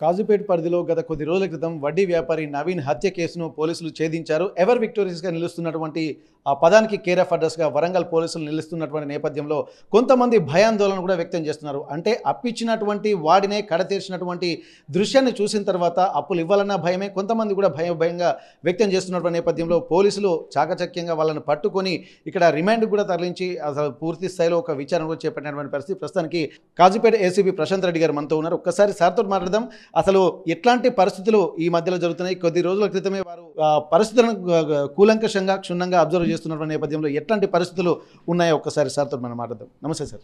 కాజుపేట పరిధిలో గత కొద్ది రోజుల క్రితం వడ్డీ వ్యాపారి నవీన్ హత్య కేసును పోలీసులు ఛేదించారు. ఎవర్ విక్టోరియస్గా నిలుస్తున్నటువంటి ఆ పదానికి కేర్ ఆఫ్ అడ్రస్గా వరంగల్ పోలీసులు నిలుస్తున్నటువంటి నేపథ్యంలో కొంతమంది భయాందోళన కూడా వ్యక్తం చేస్తున్నారు. అంటే అప్పిచ్చినటువంటి వాడినే కడతీర్చినటువంటి దృశ్యాన్ని చూసిన తర్వాత అప్పులు ఇవ్వాలన్న భయమే కొంతమంది కూడా భయంగా వ్యక్తం చేస్తున్నటువంటి నేపథ్యంలో పోలీసులు చాకచక్యంగా వాళ్ళని పట్టుకొని ఇక్కడ రిమాండ్ కూడా తరలించి అసలు పూర్తి స్థాయిలో ఒక విచారణ కూడా చేపట్టినటువంటి పరిస్థితి. ప్రస్తుతానికి కాజుపేట ఏసీపీ ప్రశాంత్ రెడ్డి గారు మనతో ఉన్నారు. ఒక్కసారి సార్తో మాట్లాడదాం. అసలు ఎట్లాంటి పరిస్థితులు ఈ మధ్యలో జరుగుతున్నాయి? కొద్ది రోజుల క్రితమే వారు పరిస్థితులను కూలంకషంగా క్షుణ్ణంగా అబ్జర్వ్ చేస్తున్నటువంటి నేపథ్యంలో ఎట్లాంటి పరిస్థితులు ఉన్నాయో ఒక్కసారి సార్తో మనం మాట్లాడదాం. నమస్తే సార్.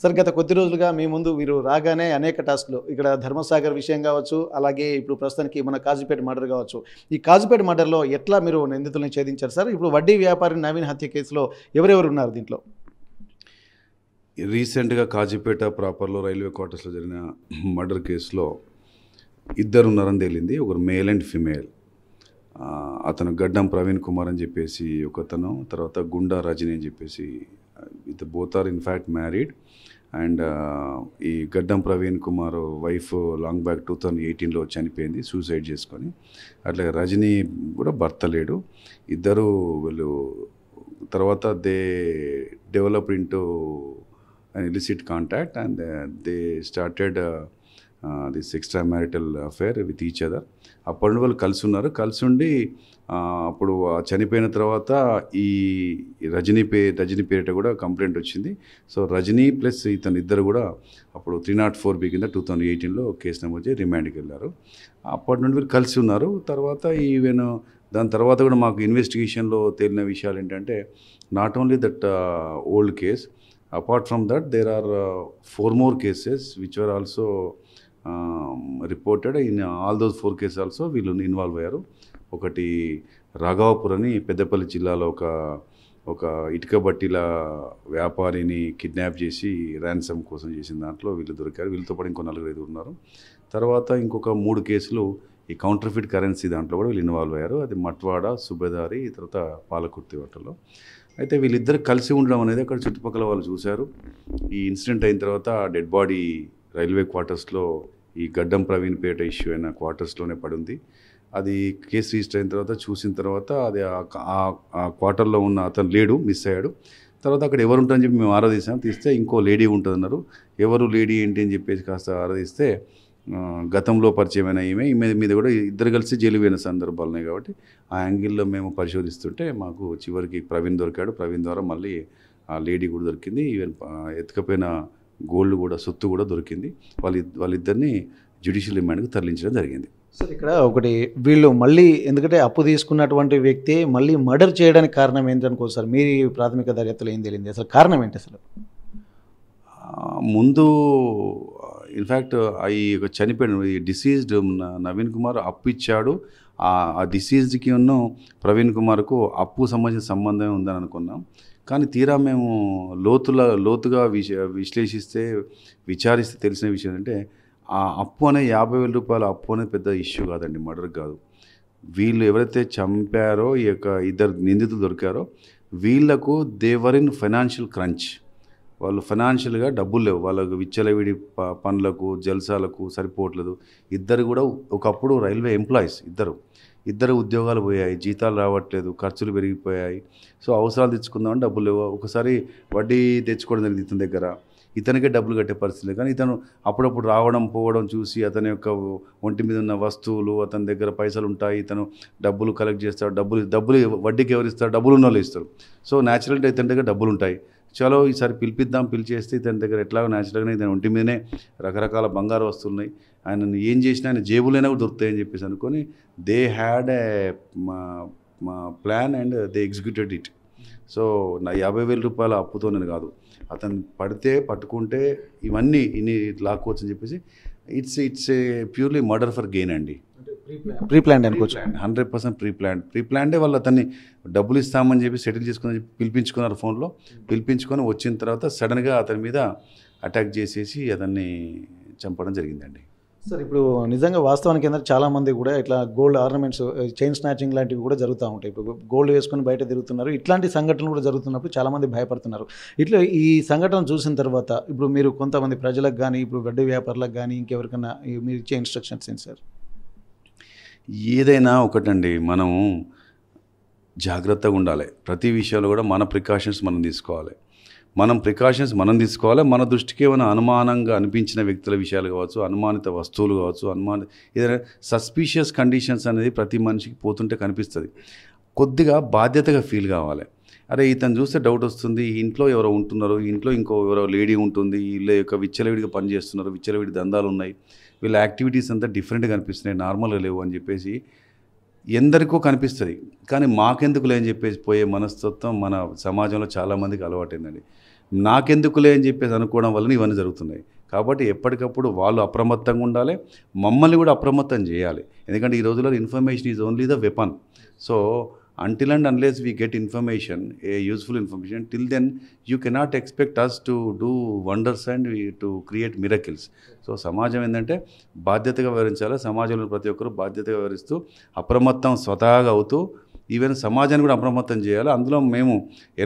సార్, గత కొద్ది రోజులుగా మీ ముందు వీరు రాగానే అనేక టాస్క్లు ఇక్కడ ధర్మసాగర్ విషయం కావచ్చు, అలాగే ఇప్పుడు ప్రస్తుతానికి మన కాజుపేట మర్డర్ కావచ్చు. ఈ కాజుపేట మర్డర్లో ఎట్లా మీరు నిందితులను ఛేదించారు సార్? ఇప్పుడు వడ్డీ వ్యాపారి నవీన్ హత్య కేసులో ఎవరెవరు ఉన్నారు దీంట్లో? రీసెంట్గా కాజీపేట ప్రాపర్లో రైల్వే క్వార్టర్స్లో జరిగిన మర్డర్ కేసులో ఇద్దరు ఉన్నారని తేలింది. ఒకరు మేల్ అండ్ ఫిమేల్. అతను గడ్డం ప్రవీణ్ కుమార్ అని చెప్పేసి ఒకతను, తర్వాత గుండా రజని అని చెప్పేసి, with both are in fact married. And ఈ Gaddam Praveen Kumar wife long back 2018లో చనిపోయింది సూసైడ్ చేసుకొని. అట్లా రజనీ కూడా భర్త లేడు. ఇద్దరు వీళ్ళు తర్వాత they develop into an illicit contact and they started this extramarital affair with each other. అప్పటి వాళ్ళు కలిసి ఉన్నారు. కలిసి ఉండి అప్పుడు చనిపోయిన తర్వాత ఈ రజనీ పేరిట కూడా కంప్లైంట్ వచ్చింది. సో రజనీ ప్లస్ ఇతను ఇద్దరు కూడా అప్పుడు 304B కింద 2018లో కేసు నమోదు చేసి రిమాండ్కి వెళ్ళారు. అప్పటి నుండి వీళ్ళు కలిసి ఉన్నారు. తర్వాత ఈవెన్ దాని తర్వాత కూడా మాకు ఇన్వెస్టిగేషన్లో తేలిన విషయాలు ఏంటంటే, not only that old case, apart from that there are 4 more cases which were also reported. In all those 4 cases also వీళ్ళు ఇన్వాల్వ్ అయ్యారు. ఒకటి రాఘవాపూర్ అని పెద్దపల్లి జిల్లాలో ఒక ఇటుక బట్టీల వ్యాపారిని కిడ్నాప్ చేసి ర్యాన్సమ్ కోసం చేసిన దాంట్లో వీళ్ళు దొరికారు. వీళ్ళతో పాటు ఇంకో 4-5 ఉన్నారు. తర్వాత ఇంకొక 3 కేసులు ఈ కౌంటర్ఫిట్ కరెన్సీ దాంట్లో కూడా వీళ్ళు ఇన్వాల్వ్ అయ్యారు. అది మట్వాడ, సుబేదారి, తర్వాత పాలకుర్తి వాటలో. అయితే వీళ్ళిద్దరు కలిసి ఉండడం అనేది అక్కడ చుట్టుపక్కల వాళ్ళు చూశారు. ఈ ఇన్సిడెంట్ అయిన తర్వాత డెడ్ బాడీ రైల్వే క్వార్టర్స్లో ఈ గడ్డం ప్రవీణ్ పేట ఇష్యూ అయిన క్వార్టర్స్లోనే పడింది. అది కేసు రిజిస్టర్ అయిన తర్వాత చూసిన తర్వాత అది ఆ క్వార్టర్లో ఉన్న అతను లేడు, మిస్ అయ్యాడు. తర్వాత అక్కడ ఎవరు ఉంటారని చెప్పి మేము ఆరాధిస్తాం. తీస్తే ఇంకో లేడీ ఉంటుందన్నారు. ఎవరు లేడీ ఏంటి అని చెప్పేసి కాస్త ఆరాధిస్తే గతంలో పరిచయమైన ఈమె మీద కూడా ఇద్దరు కలిసి జైలు పోయిన సందర్భాలు ఉన్నాయి. కాబట్టి ఆ యాంగిల్లో మేము పరిశోధిస్తుంటే మాకు చివరికి ప్రవీణ్ దొరికాడు. ప్రవీణ్ ద్వారా మళ్ళీ ఆ లేడీ కూడా దొరికింది. ఈవెన్ ఎత్తుకపోయిన గోల్డ్ కూడా, సొత్తు కూడా దొరికింది. వాళ్ళిద్దరిని జ్యుడిషియల్ రిమాండ్కి తరలించడం జరిగింది. సార్, ఇక్కడ ఒకటి వీళ్ళు మళ్ళీ ఎందుకంటే అప్పు తీసుకున్నటువంటి వ్యక్తి మళ్ళీ మర్డర్ చేయడానికి కారణం ఏంటనుకో సార్? మీ ప్రాథమిక దర్యాప్తులో ఏం తెలియంది? అసలు కారణం ఏంటి అసలు? ముందు ఇన్ఫ్యాక్ట్ ఈ చనిపోయిన ఈ డిసీజ్డ్ నవీన్ కుమార్ అప్పు ఇచ్చాడు. ఆ డిసీజ్డ్కి ఉన్న ప్రవీణ్ కుమార్కు అప్పు సంబంధించిన సంబంధం ఉందని అనుకున్నాం. కానీ తీరా మేము లోతుగా విచారిస్తే తెలిసిన విషయం ఏంటంటే, ఆ అప్పు అనే 50,000 రూపాయల అప్పు అనేది పెద్ద ఇష్యూ కాదండి, మర్డర్ కాదు. వీళ్ళు ఎవరైతే చంపారో, ఈ యొక్క ఇద్దరు నిందితులు దొరికారో, వీళ్లకు దేవర్ ఇన్ ఫైనాన్షియల్ క్రంచ్. వాళ్ళు ఫైనాన్షియల్గా డబ్బులు లేవు. వాళ్ళకు విచ్చలవిడి పనులకు, జల్సాలకు సరిపోవట్లేదు. ఇద్దరు కూడా ఒకప్పుడు రైల్వే ఎంప్లాయీస్. ఇద్దరు ఉద్యోగాలు పోయాయి, జీతాలు రావట్లేదు, ఖర్చులు పెరిగిపోయాయి. సో అవసరాలు తెచ్చుకుందామని డబ్బులు లేవు. ఒకసారి వడ్డీ తెచ్చుకోవడం జరిగింది ఇతని దగ్గర. ఇతనికే డబ్బులు కట్టే పరిస్థితి లేదు. కానీ ఇతను అప్పుడప్పుడు రావడం పోవడం చూసి అతని యొక్క ఒంటి మీద ఉన్న వస్తువులు, అతని దగ్గర పైసలు ఉంటాయి, ఇతను డబ్బులు కలెక్ట్ చేస్తాడు. డబ్బులు వడ్డీకి ఎవరు ఇస్తారు? డబ్బులు ఉన్న వాళ్ళు ఇస్తారు. సో న్యాచురల్గా ఇతని దగ్గర డబ్బులు ఉంటాయి. చలో ఈసారి పిలిచేస్తే ఇతని దగ్గర ఎట్లాగో న్యాచురల్గానే ఇతని ఒంటి మీదనే రకరకాల బంగారు వస్తువులు ఉన్నాయి. ఆయన ఏం చేసినా ఆయన జేబులైనా కూడా దొరుకుతాయని చెప్పేసి అనుకొని they had a plan and they executed it. So నా 50,000 రూపాయల అప్పుతో నేను కాదు, అతను పట్టుకుంటే ఇవన్నీ లాక్కోవచ్చు అని చెప్పేసి it's a purely murder for gain అండి. ప్రీ ప్లాన్డ్ అనుకోవచ్చు. 100% ప్రీ ప్లాన్డే. వాళ్ళు అతన్ని డబ్బులు ఇస్తామని చెప్పి సెటిల్ చేసుకుని పిలిపించుకున్నారు. ఫోన్లో పిలిపించుకొని వచ్చిన తర్వాత సడన్గా అతని మీద అటాక్ చేసేసి అతన్ని చంపడం జరిగిందండి. సార్ ఇప్పుడు నిజంగా వాస్తవానికి ఏంటంటే చాలామంది కూడా ఇట్లా గోల్డ్ ఆర్నమెంట్స్, చైన్ స్నాచింగ్ లాంటివి కూడా జరుగుతూ ఉంటాయి. ఇప్పుడు గోల్డ్ వేసుకొని బయట తిరుగుతున్నారు. ఇట్లాంటి సంఘటనలు కూడా జరుగుతున్నప్పుడు చాలామంది భయపడుతున్నారు. ఇట్లా ఈ సంఘటన చూసిన తర్వాత ఇప్పుడు మీరు కొంతమంది ప్రజలకు కానీ, ఇప్పుడు వడ్డీ వ్యాపారులకు కానీ, ఇంకెవరికైనా మీరు ఇచ్చే ఇన్స్ట్రక్షన్స్ ఏంటి సార్? ఏదైనా ఒకటండి, మనము జాగ్రత్తగా ఉండాలి. ప్రతి విషయంలో కూడా మన ప్రికాషన్స్ మనం తీసుకోవాలి. మనం తీసుకోవాలి. మన దృష్టికి ఏమైనా అనుమానంగా అనిపించిన వ్యక్తుల విషయాలు కావచ్చు, అనుమానిత వస్తువులు కావచ్చు, ఏదైనా సస్పీషియస్ కండిషన్స్ అనేది ప్రతి మనిషికి పోతుంటే కనిపిస్తుంది. కొద్దిగా బాధ్యతగా ఫీల్ కావాలి. అరే ఇతను చూస్తే డౌట్ వస్తుంది, ఈ ఇంట్లో ఎవరో ఉంటున్నారు, ఈ ఇంట్లో ఇంకో ఎవరో లేడీ ఉంటుంది, వీళ్ళ యొక్క విచ్చలవిడిగా పనిచేస్తున్నారు, విచ్చలవిడి దందాలు ఉన్నాయి, వీళ్ళ యాక్టివిటీస్ అంతా డిఫరెంట్గా కనిపిస్తున్నాయి, నార్మల్గా లేవు అని చెప్పేసి ఎందరికో కనిపిస్తుంది. కానీ మాకెందుకులే అని చెప్పేసి పోయే మనస్తత్వం మన సమాజంలో చాలామందికి అలవాటైందండి. నాకెందుకులే అని చెప్పేసి అనుకోవడం వలన ఇవన్నీ జరుగుతున్నాయి. కాబట్టి ఎప్పటికప్పుడు వాళ్ళు అప్రమత్తంగా ఉండాలి, మమ్మల్ని కూడా అప్రమత్తం చేయాలి. ఎందుకంటే ఈ రోజుల్లో information is only the weapon. So until and unless we get information, a useful information, till then you cannot expect us to do wonders and to create miracles. So సమాజం ఏంటంటే బాధ్యతగా వ్యవహరించాలి. సమాజంలో ప్రతి ఒక్కరు బాధ్యతగా వ్యవహరిస్తూ అప్రమత్తం స్వతహాగా అవుతూ ఈవెన్ సమాజాన్ని కూడా అప్రమత్తం చేయాలి. అందులో మేము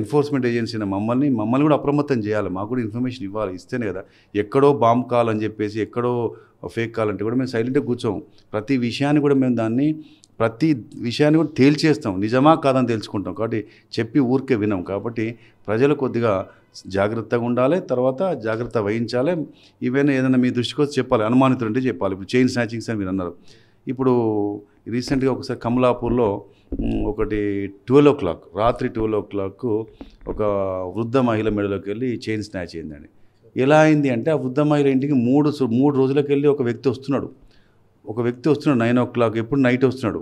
ఎన్ఫోర్స్మెంట్ ఏజెన్సీ మమ్మల్ని కూడా అప్రమత్తం చేయాలి. మాకు కూడా ఇన్ఫర్మేషన్ ఇవ్వాలి. ఇస్తేనే కదా, ఎక్కడో బాంబ్ కాల్ అని చెప్పేసి ఎక్కడో ఫేక్ కాల్ అంటే కూడా మేము సైలెంట్గా కూర్చోము. ప్రతి విషయాన్ని కూడా తేల్చేస్తాం, నిజమా కాదని తెలుసుకుంటాం. కాబట్టి చెప్పి ఊరికే వినాం. కాబట్టి ప్రజలు కొద్దిగా జాగ్రత్తగా ఉండాలి, తర్వాత జాగ్రత్త వహించాలి. ఈవెన్ ఏదైనా మీ దృష్టికి వచ్చి చెప్పాలి, అనుమానితులు అంటే చెప్పాలి. ఇప్పుడు చైన్ స్నాచింగ్స్ అని మీరు అన్నారు. ఇప్పుడు రీసెంట్గా ఒకసారి కమలాపూర్లో ఒకటి 12 o'clock రాత్రి 12 o'clock ఒక వృద్ధ మహిళ మెడలోకి వెళ్ళి చైన్ స్నాచ్ అయిందండి. ఎలా అయింది అంటే, ఆ వృద్ధ మహిళ ఇంటికి మూడు రోజులకు వెళ్ళి ఒక వ్యక్తి వస్తున్నాడు 9 o'clock, ఎప్పుడు నైట్ వస్తున్నాడు.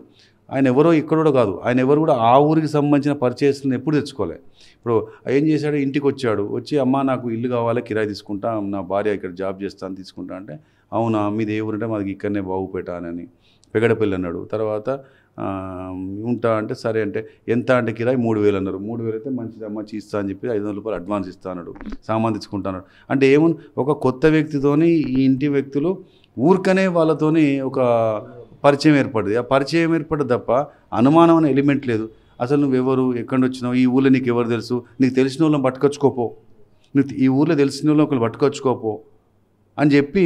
ఆయన ఎవరో ఇక్కడ కాదు, ఆయన ఎవరు కూడా ఆ ఊరికి సంబంధించిన పర్చేస్లను ఎప్పుడు తెచ్చుకోలే. ఇప్పుడు ఏం చేశాడు, ఇంటికి వచ్చి అమ్మ నాకు ఇల్లు కావాలి, కిరాయి తీసుకుంటా, నా భార్య ఇక్కడ జాబ్ చేస్తాను తీసుకుంటా అంటే, అవునా మీది ఏ ఊరంటే మాది ఇక్కడనే బాగుపేట అని పెగడపల్లి అన్నాడు. తర్వాత ఉంటా అంటే సరే అంటే ఎంత అంటే కిరాయి 3,000 అన్నారు. 3,000 అయితే మంచిదమ్మా ఇస్తా అని చెప్పి 500 రూపాయలు అడ్వాన్స్ ఇస్తా అన్నాడు. సామాన్ తెచ్చుకుంటాడు. అంటే ఏముంది, ఒక కొత్త వ్యక్తితోని ఈ ఇంటి వ్యక్తులు ఊరికనే వాళ్ళతోని ఒక పరిచయం ఏర్పడింది. ఆ పరిచయం ఏర్పడ్డది తప్ప అనుమానం అనే ఎలిమెంట్ లేదు. అసలు నువ్వెవరు, ఎక్కడి నుంచి వచ్చినావు, ఈ ఊళ్ళో నీకు ఎవరు తెలుసు, నీకు తెలిసిన వాళ్ళని పట్టుకొచ్చుకోపో, నువ్వు ఈ ఊళ్ళో తెలిసిన వాళ్ళని ఒకళ్ళు పట్టుకొచ్చుకోపో అని చెప్పి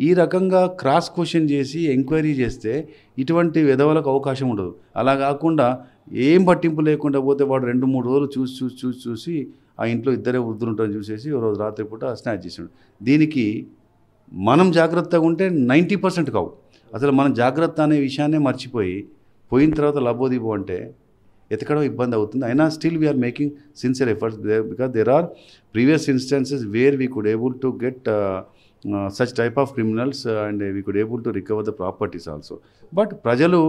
ఈ రకంగా క్రాస్ క్వశ్చన్ చేసి ఎంక్వైరీ చేస్తే ఇటువంటి విధవలకు అవకాశం ఉండదు. అలా కాకుండా ఏం పట్టింపు లేకుండా పోతే వాడు 2-3 రోజులు చూసి ఆ ఇంట్లో ఇద్దరే వృద్ధులు ఉంటారని చూసేసి ఓ రోజు రాత్రిపూట స్నాచ్ చేసాడు. దీనికి మనం జాగ్రత్తగా ఉంటే 90% కావు. అసలు మనం జాగ్రత్త అనే విషయాన్నే మర్చిపోయి పోయిన తర్వాత లబోదిబో అంటే ఎతకడం ఇబ్బంది అవుతుంది. అయినా still we are making sincere efforts because there are previous instances where we could able to get such type of criminals and we could able to recover the properties also. But ప్రజలు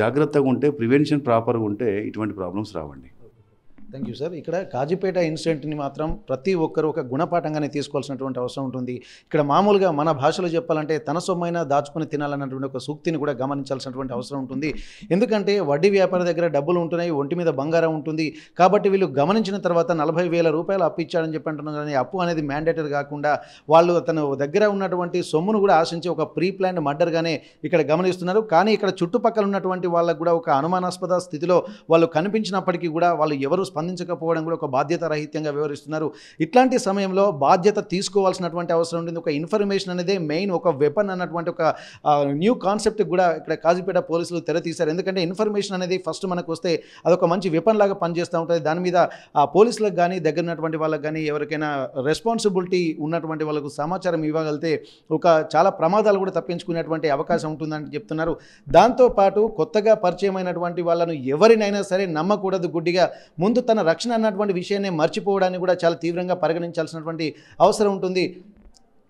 జాగ్రత్తగా ఉంటే, ప్రివెన్షన్ ప్రాపర్గా ఉంటే ఇటువంటి problems రావండి. Thank you sir. ఇక్కడ కాజీపేట ఇన్సిడెంట్ని మాత్రం ప్రతి ఒక్కరు ఒక గుణపాఠంగానే తీసుకోవాల్సినటువంటి అవసరం ఉంటుంది. ఇక్కడ మామూలుగా మన భాషలో చెప్పాలంటే తన సొమ్మైనా దాచుకుని తినాలన్నటువంటి ఒక సూక్తిని కూడా గమనించాల్సినటువంటి అవసరం ఉంటుంది. ఎందుకంటే వడ్డీ వ్యాపారి దగ్గర డబ్బులు ఉంటున్నాయి, ఒంటి మీద బంగారం ఉంటుంది. కాబట్టి వీళ్ళు గమనించిన తర్వాత 40,000 రూపాయలు అప్పు ఇచ్చాడని చెప్పి అంటున్నారు. కానీ అప్పు అనేది మ్యాండేటరీ కాకుండా వాళ్ళు తన దగ్గర ఉన్నటువంటి సొమ్మును కూడా ఆశించి ఒక ప్రీ ప్లాన్డ్ మర్డర్గానే ఇక్కడ గమనిస్తున్నారు. కానీ ఇక్కడ చుట్టుపక్కల ఉన్నటువంటి వాళ్ళకు కూడా ఒక అనుమానాస్పద స్థితిలో వాళ్ళు కనిపించినప్పటికీ కూడా వాళ్ళు ఎవరు స్పందించకపోవడం కూడా ఒక బాధ్యత రహితంగా వ్యవహరిస్తున్నారు. ఇట్లాంటి సమయంలో బాధ్యత తీసుకోవాల్సినటువంటి అవసరం ఉంటుంది. ఒక ఇన్ఫర్మేషన్ అనేది మెయిన్ ఒక వెపన్ అన్నటువంటి ఒక న్యూ కాన్సెప్ట్ కూడా ఇక్కడ కాజీపేట పోలీసులు తెరతీశారు. ఎందుకంటే ఇన్ఫర్మేషన్ అనేది ఫస్ట్ మనకు వస్తే అదొక మంచి వెపన్ లాగా పనిచేస్తూ ఉంటుంది. దాని మీద పోలీసులకు కానీ దగ్గర ఉన్నటువంటి వాళ్ళకి కానీ ఎవరికైనా రెస్పాన్సిబిలిటీ ఉన్నటువంటి వాళ్ళకు సమాచారం ఇవ్వగలిగితే ఒక చాలా ప్రమాదాలు కూడా తప్పించుకునేటువంటి అవకాశం ఉంటుందని చెప్తున్నారు. దాంతోపాటు కొత్తగా పరిచయం అయినటువంటి వాళ్ళను ఎవరినైనా సరే నమ్మకూడదు గుడ్డిగా. ముందు తన రక్షణ అన్నటువంటి విషయాన్ని మర్చిపోవడాన్ని కూడా చాలా తీవ్రంగా పరిగణించాల్సినటువంటి అవసరం ఉంటుంది.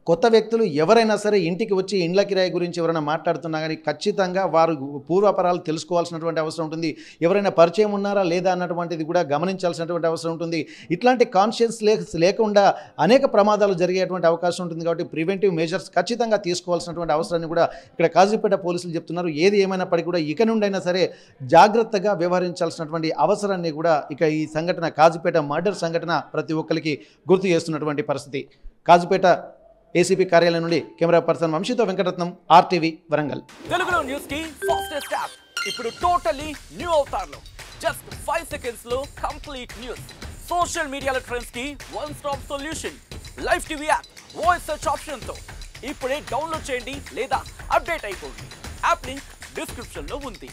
కొత్త వ్యక్తులు ఎవరైనా సరే ఇంటికి వచ్చి ఇండ్ల కిరాయి గురించి ఎవరైనా మాట్లాడుతున్నా కానీ ఖచ్చితంగా వారు పూర్వాపరాలు తెలుసుకోవాల్సినటువంటి అవసరం ఉంటుంది. ఎవరైనా పరిచయం ఉన్నారా లేదా అన్నటువంటిది కూడా గమనించాల్సినటువంటి అవసరం ఉంటుంది. ఇట్లాంటి కాన్షియస్ లేకుండా అనేక ప్రమాదాలు జరిగేటువంటి అవకాశం ఉంటుంది. కాబట్టి ప్రివెంటివ్ మెజర్స్ ఖచ్చితంగా తీసుకోవాల్సినటువంటి అవసరాన్ని కూడా ఇక్కడ కాజీపేట పోలీసులు చెప్తున్నారు. ఏది ఏమైనప్పటికీ కూడా ఇక నుండైనా సరే జాగ్రత్తగా వ్యవహరించాల్సినటువంటి అవసరాన్ని కూడా ఇక ఈ సంఘటన కాజీపేట మర్డర్ సంఘటన ప్రతి ఒక్కరికి గుర్తు చేస్తున్నటువంటి పరిస్థితి. కాజీపేట ఏసీపీ కార్యాలయం నుండి కెమెరా పర్సన్ వంశీతో వెంకటరత్నం, RTV వరంగల్. తెలుగులో న్యూస్ కి ఫాస్టెస్ట్ యాప్ ఇప్పుడు టోటలీ న్యూ అవతార్లో జస్ట్ 5 సెకండ్స్ లో కంప్లీట్ న్యూస్. సోషల్ మీడియాల ట్రెండ్స్ కి one stop solution. Live TV app voice search option తో ఇప్పుడే డౌన్లోడ్ చేయండి లేదా అప్డేట్ అయిపోండి. యాప్ లింక్ డిస్క్రిప్షన్ లో ఉంది.